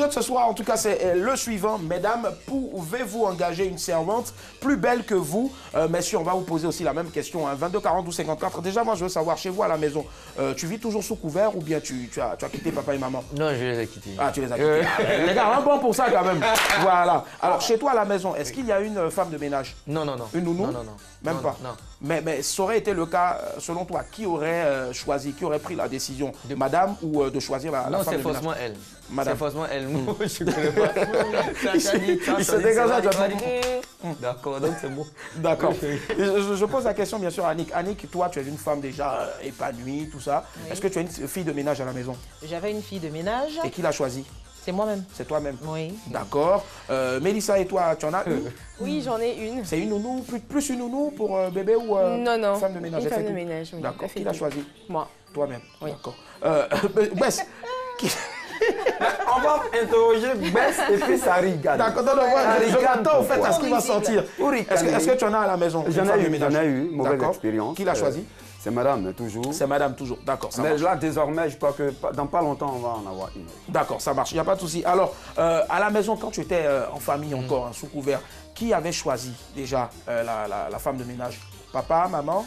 sujet de ce soir, en tout cas, c'est le suivant. Mesdames, pouvez-vous engager une servante plus belle que vous? Messieurs, on va vous poser aussi la même question. Hein. 22 40 ou 54. Déjà, moi, je veux savoir, chez vous à la maison, tu vis toujours sous couvert ou bien tu as quitté papa et maman? Non, je les ai quittés. Ah, tu les as quittés. Les gars, un bon pour ça quand même. Voilà. Alors, chez toi à la maison, est-ce qu'il y a une femme de ménage? Non, non, non. Une nounou? Non, non, non. Même non, pas? Non. Mais ça aurait été le cas, selon toi, qui aurait choisi, qui aurait pris la décision de madame ou de choisir la femme de ménage? Non, c'est forcément elle. Madame. C'est forcément elle. Moi, je ne connais pas. Il se dégage à D'accord, donc c'est bon. D'accord. Je pose la question bien sûr à Annick. Annick, toi, tu es une femme déjà épanouie, tout ça. Oui. Est-ce que tu as une fille de ménage à la maison? J'avais une fille de ménage. Et qui l'a choisie? C'est moi-même. C'est toi-même? Oui. D'accord. Mélissa et toi, tu en as une? Oui, j'en ai une. C'est une nounou, plus une nounou pour bébé ou non, non. femme de ménage? Une femme de ménage, oui. D'accord. Qui l'a choisi? Moi. Toi-même? Oui. D'accord. Bess, on va interroger Bess et puis ça rigole. D'accord, je m'attends au fait à ce qu'il va sortir. Est-ce que tu en as à la maison? J'en ai eu, mauvaise expérience. Qui l'a choisi? C'est madame, toujours. C'est madame, toujours. D'accord, ça marche. Mais là, désormais, je crois que dans pas longtemps, on va en avoir une. D'accord, ça marche, il n'y a pas de souci. Alors, à la maison, quand tu étais en famille encore, sous couvert, qui avait choisi déjà la femme de ménage? Papa, maman?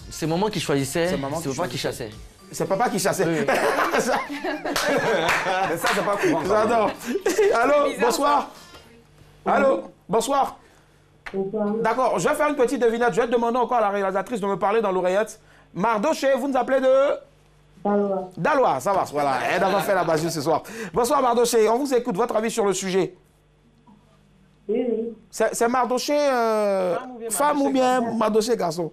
C'est maman qui choisissait, c'est papa qui chassait. C'est papa qui chassait. Oui. Mais ça, c'est pas courant. J'adore. Allô, bonsoir. Allô, bonsoir. D'accord, je vais faire une petite devinette. Je vais demander encore à la réalisatrice de me parler dans l'oreillette. Mardoché, vous nous appelez de Dalois. Dalois, ça va. Voilà, elle a fait la base ce soir. Bonsoir Mardoché, on vous écoute. Votre avis sur le sujet? Oui, oui. C'est Mardoché femme ou bien Mardoché garçon?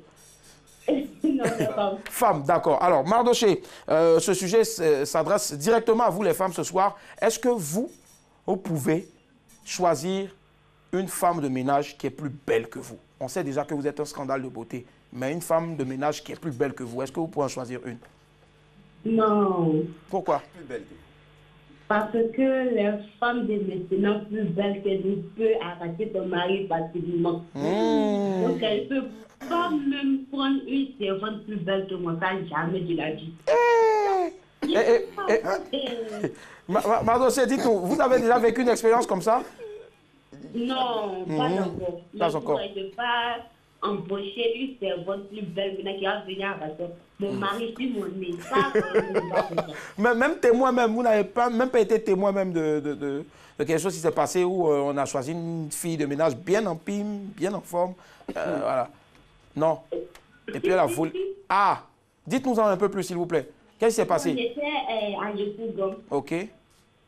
Non, femme. Femme, d'accord. Alors, Mardoché, ce sujet s'adresse directement à vous les femmes ce soir. Est-ce que vous pouvez choisir une femme de ménage qui est plus belle que vous? On sait déjà que vous êtes un scandale de beauté, mais une femme de ménage qui est plus belle que vous, est-ce que vous pouvez en choisir une? Non. Pourquoi? Plus belle que parce que les femmes de maintenant plus belles que nous peuvent arracher ton mari facilement. Donc elle peut pas même prendre une servante plus belle que moi, ça jamais de la vie. Mardoché, dites-nous, vous avez déjà vécu une expérience comme ça? Non, pas encore. Pas encore. Je ne peux pas embaucher une servante plus belle qui va venir arracher mon mari sur mon nez. Même témoin, vous n'avez même pas été témoin même de quelque chose qui s'est passé où on a choisi une fille de ménage bien en pime, bien en forme. Voilà. Non. Et puis elle a volé. Ah! Dites-nous-en un peu plus, s'il vous plaît. Qu'est-ce qui s'est passé? On était à Yopougon. OK.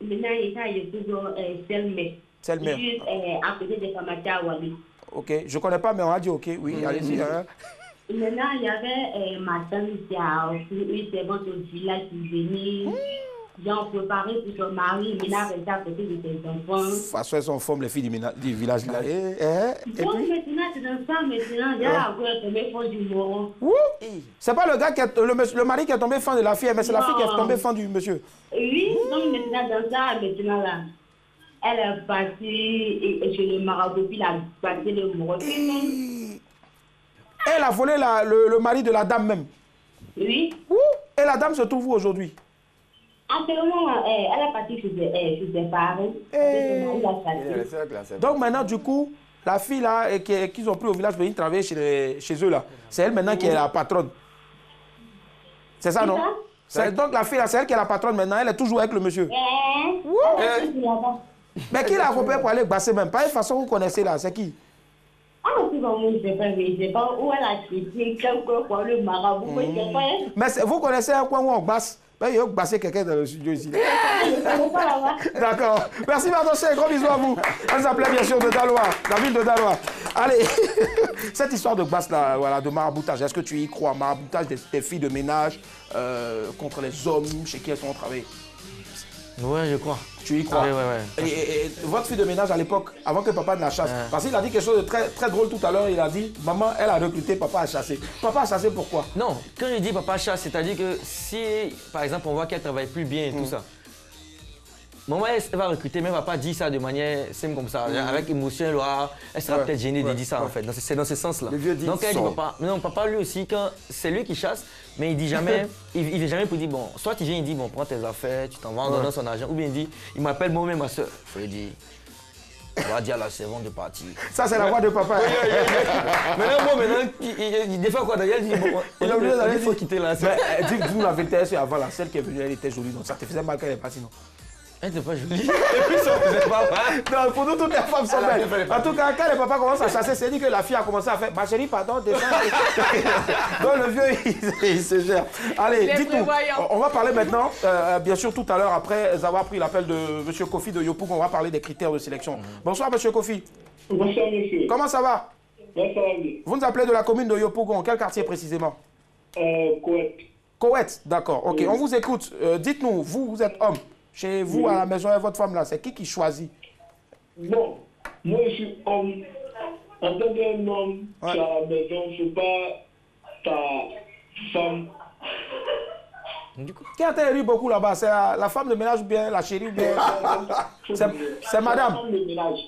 Maintenant, il était à Yopougon, Selmé. Selmé. Juste à côté de Famata à Wali. OK. Je ne connais pas, mais on a dit OK. Oui, allez-y. Hein. Maintenant, il y avait ma tante qui a une servante au village qui venait. Genre préparé pour son mari, maintenant elle était à côté de ses enfants. De toute façon, elles sont en forme, les filles du village là. Et donc puis... maintenant, c'est dans ça, maintenant, il y a encore tombé fond du moron. C'est pas le gars qui est, le mari qui est tombé fan de la fille, mais c'est la fille qui est tombée fan du monsieur. Oui, donc maintenant, dans ça, maintenant là, elle est partie chez le marabout, puis elle a passé le moron. Elle a volé le mari de la dame même. Oui. Et la dame se trouve où aujourd'hui? Actuellement, elle est partie chez ses parents. Donc maintenant, du coup, la fille là, qu'ils ont pris au village pour venir travailler chez eux là, c'est elle maintenant qui est la patronne. C'est ça, non? Donc la fille là, c'est elle qui est la patronne maintenant, elle est toujours avec le monsieur. Mais qui l'a accompagné pour aller basser même? Pas une façon que vous connaissez là, c'est qui? Je ne sais pas où elle a quitté, le marabout, mais vous connaissez un coin où on basse? Ben, il y a passé quelqu'un dans le studio ici. D'accord. Merci Mardoché, gros bisous à vous. On s'appelait bien sûr de Dalois, la ville de Dalois. Allez, cette histoire de basse là, voilà, de maraboutage, est-ce que tu y crois? Maraboutage des filles de ménage contre les hommes chez qui elles sont travaillées? Ouais, je crois. Tu y crois? Oui, oui. Et votre fille de ménage à l'époque, avant que papa ne la chasse, parce qu'il a dit quelque chose de très, très drôle tout à l'heure, il a dit, maman, elle a recruté, papa a chassé. Papa a chassé pourquoi? Non, quand je dis papa chasse, c'est-à-dire que si, par exemple, on voit qu'elle travaille plus bien et tout ça, maman, elle va recruter, mais elle ne va pas dire ça de manière simple comme ça. Avec émotion, elle sera peut-être gênée de dire ça en fait. C'est dans ce sens-là. Donc elle dit papa. Non, papa lui aussi, quand c'est lui qui chasse, mais il dit jamais, il vient jamais pour dire bon, soit il vient, il dit bon, prends tes affaires, tu t'en vas en donnant son argent, ou bien il dit, il m'appelle moi et ma soeur. Il faut lui dire, on va dire à la servante de partir. Ça, c'est la voix de papa. Maintenant, il défend quoi d'ailleurs, il dit bon, il faut quitter là. Dis-nous la vérité, c'est avant là, celle qui est venue, elle était jolie, donc ça te faisait mal quand elle est partie, non? Elle n'était pas jolie. Et puis ça faisait pas mal. Non, pour nous, toutes les femmes sont belles. En tout cas, quand les papas commencent à chasser, c'est dit que la fille a commencé à faire ma chérie, pardon, descends. Donc le vieux, il se gère. Allez, dites-nous, on va parler maintenant, bien sûr, tout à l'heure, après avoir pris l'appel de M. Kofi de Yopougon, on va parler des critères de sélection. Bonsoir, M. Kofi. Bonsoir, monsieur. Comment ça va? Bonsoir, vous nous appelez de la commune de Yopougon, quel quartier précisément? Koweït. Koweït, d'accord, ok. On vous écoute. Dites-nous, vous êtes homme. Chez vous, à la maison, et votre femme là, c'est qui choisit? Bon, moi je suis homme. En tant qu'un homme, tu es à la maison, je ne suis pas ta femme. Qui interagit beaucoup là-bas? C'est la femme de ménage ou bien la chérie ou bien... C'est madame.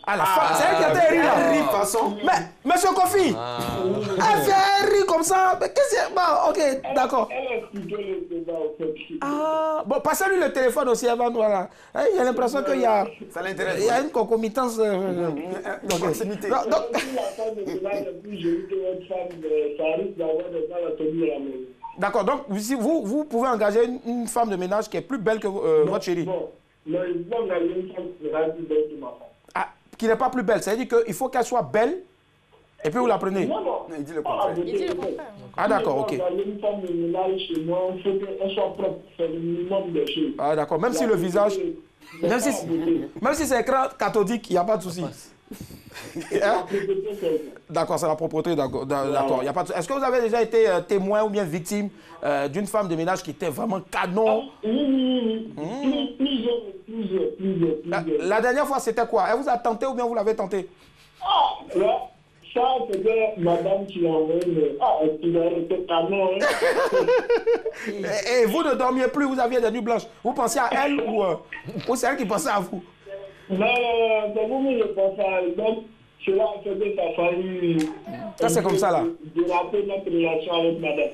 Ah, la femme, c'est elle qui interagit là. De toute façon. Mais, monsieur Kofi, elle fait rire comme ça. Mais qu'est-ce que c'est? Bon, ok, d'accord. Elle a expliqué le débat au fait. Ah, bon, passez-lui le téléphone aussi avant nous. Voilà. Il y a l'impression qu'il y a... Ça l'intéresse. Il y a une concomitance. Donc, Si la femme de ménage est plus jolie que votre femme, ça risque d'avoir des mal à tenir à la maison. d'accord, donc si vous pouvez engager une femme de ménage qui est plus belle que votre chérie. Non, il faut engager une femme qui sera plus belle que ma femme. Ah, qui n'est pas plus belle, c'est-à-dire qu'il faut qu'elle soit belle et puis vous la prenez. Non, il dit le contraire. Il dit le contraire. Ah d'accord, ok. Une femme de ménage chez moi, il faut qu'elle soit propre, c'est le minimum de choses. Ah d'accord, même si le visage, même si c'est écran cathodique, il n'y a pas de souci. Hein? D'accord, c'est la propreté, d'accord. Y a pas de... Est-ce que vous avez déjà été témoin ou bien victime d'une femme de ménage qui était vraiment canon? Oui. Plusieurs. La dernière fois, c'était quoi? Elle vous a tenté ou bien vous l'avez tenté? Ah, là, ça, c'était madame qui l'a envoyé. Ah, elle était canon. Et vous ne dormiez plus, vous aviez des nuits blanches. Vous pensiez à elle ou c'est elle qui pensait à vous? Non, c'est vous qui le pensez à elle. Donc, cela fait que ça a failli. Ça, c'est comme ça, là. Déraper notre relation avec madame.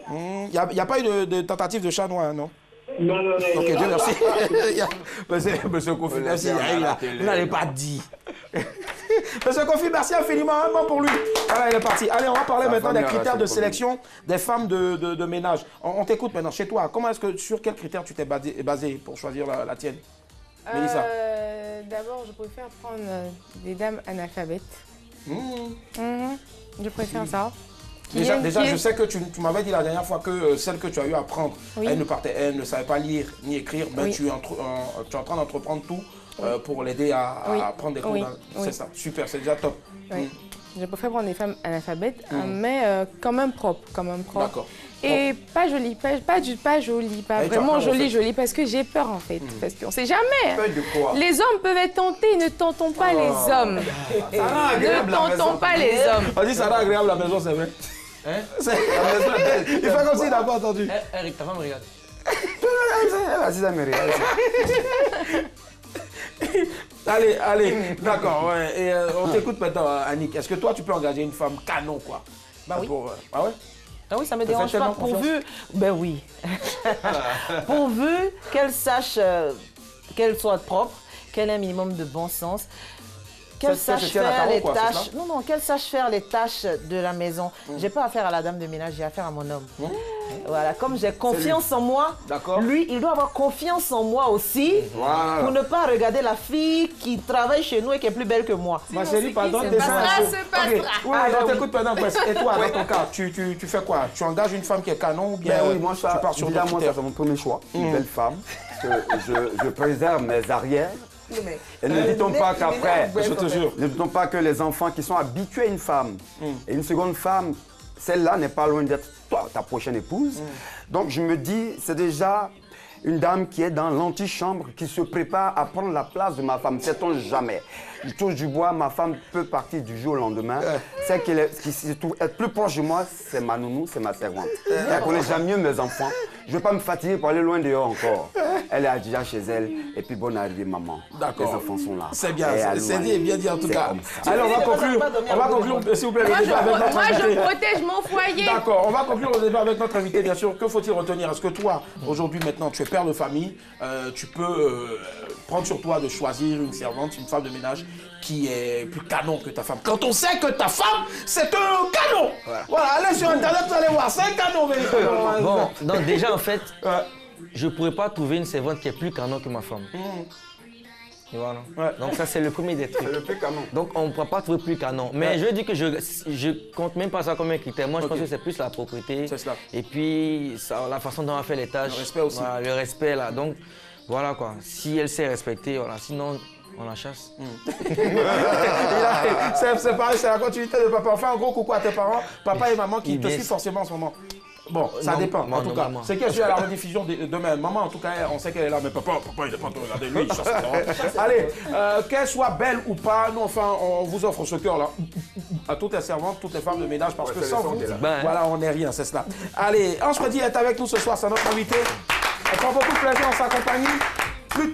Il n'y a pas eu de tentative de chat noir, non? Non. Ok, Dieu merci. Monsieur Kofi, merci. Vous n'allez pas dire. Monsieur Kofi, merci infiniment. Un mot pour lui. Voilà, il est parti. Allez, on va parler maintenant des critères de sélection des femmes de ménage. On t'écoute maintenant. Chez toi, sur quels critères tu t'es basé pour choisir la tienne? Mélissa. D'abord, je préfère prendre des dames analphabètes. Je préfère ça. Déjà, je sais que tu m'avais dit la dernière fois que celle que tu as eu à prendre, oui. elle ne savait pas lire ni écrire, mais tu es en train d'entreprendre tout pour l'aider à prendre des cours. C'est ça, super, c'est déjà top. Oui. Je préfère prendre des femmes analphabètes, mais quand même propres. D'accord. Et pas jolies, pas jolies, pas vraiment jolies, parce que j'ai peur en fait. Parce qu'on ne sait jamais. Peur de quoi? Les hommes peuvent être tentés, ne tentons pas les hommes. Ne tentons pas les hommes. On dit ça rend agréable la maison, c'est vrai. Hein? Il fait comme s'il n'a pas entendu. Eric, ta femme regarde. Vas-y, ça me regarde. Allez, d'accord. Ouais. Et on t'écoute maintenant, Annick. Est-ce que toi, tu peux engager une femme canon, quoi? Bah oui. Ah ouais? Ah oui, ça me dérange pas. Pourvu, ben oui. Pourvu qu'elle sache, qu'elle soit propre, qu'elle ait un minimum de bon sens. Qu'elle sache faire les tâches. Non, qu'elle sache faire les tâches de la maison. J'ai pas affaire à la dame de ménage, j'ai affaire à mon homme. Voilà, comme j'ai confiance en moi, lui, il doit avoir confiance en moi aussi pour ne pas regarder la fille qui travaille chez nous et qui est plus belle que moi. Ma chérie, pardon, Oui, on t'écoute pendant. Et toi, dans ton cas, tu fais quoi? Tu engages une femme qui est canon ou bien oui, moi, tu pars sur d'autres critères? C'est mon premier choix, une belle femme. Je préserve mes arrières. Et ne dit-on pas qu'après, je te jure, ne dit-on pas que les enfants qui sont habitués à une femme et une seconde femme, celle-là n'est pas loin d'être ta prochaine épouse. Donc je me dis, c'est déjà une dame qui est dans l'antichambre, qui se prépare à prendre la place de ma femme. Sait-on jamais? Je touche du bois, ma femme peut partir du jour au lendemain. Celle qui se trouve être plus proche de moi, c'est ma nounou, c'est ma servante. Elle connaît jamais mieux mes enfants je ne vais pas me fatiguer pour aller loin dehors encore. Elle est déjà chez elle. Et puis, bonne arrivée, maman. D'accord. Les enfants sont là. C'est bien, c'est bien dit en tout cas. Allez, on va conclure, s'il vous plaît, le débat avec notre invité. Moi, je protège mon foyer. D'accord, on va conclure le débat avec notre invité, bien sûr. Que faut-il retenir? Est-ce que toi, aujourd'hui, maintenant, tu es père de famille, tu peux prendre sur toi de choisir une servante, une femme de ménage qui est plus canon que ta femme? Quand on sait que ta femme, c'est un canon. Voilà, allez sur Internet, vous allez voir, c'est un canon. Bon, donc déjà, en fait, je ne pourrais pas trouver une servante qui est plus canon que ma femme. Voilà. Donc ça, c'est le premier des trucs. C'est le plus canon. Donc on ne pourra pas trouver plus canon. Mais je dis que je compte même pas ça comme un critère. Moi, je pense que c'est plus la propreté. C'est cela. Et puis la façon dont on fait les tâches. Le respect aussi. Voilà, le respect, là. Donc, voilà quoi. Si elle sait respecter, voilà. Sinon, on la chasse. C'est pareil, c'est la continuité de papa. Enfin, un gros coucou à tes parents, papa et maman qui te suivent forcément en ce moment. Bon, ça dépend, en tout cas. C'est qu'elle suit à la rediffusion demain. Maman, en tout cas, on sait qu'elle est là, mais papa, il n'est pas en train de regarder, lui, il chasse. Allez, qu'elle soit belle ou pas, nous, enfin, on vous offre ce cœur-là à toutes les servantes, toutes les femmes de ménage, parce que sans vous, voilà, on n'est rien, c'est cela. Allez, Ange Freddy est avec nous ce soir, c'est notre invité. Elle prend beaucoup de plaisir en sa compagnie. Plutôt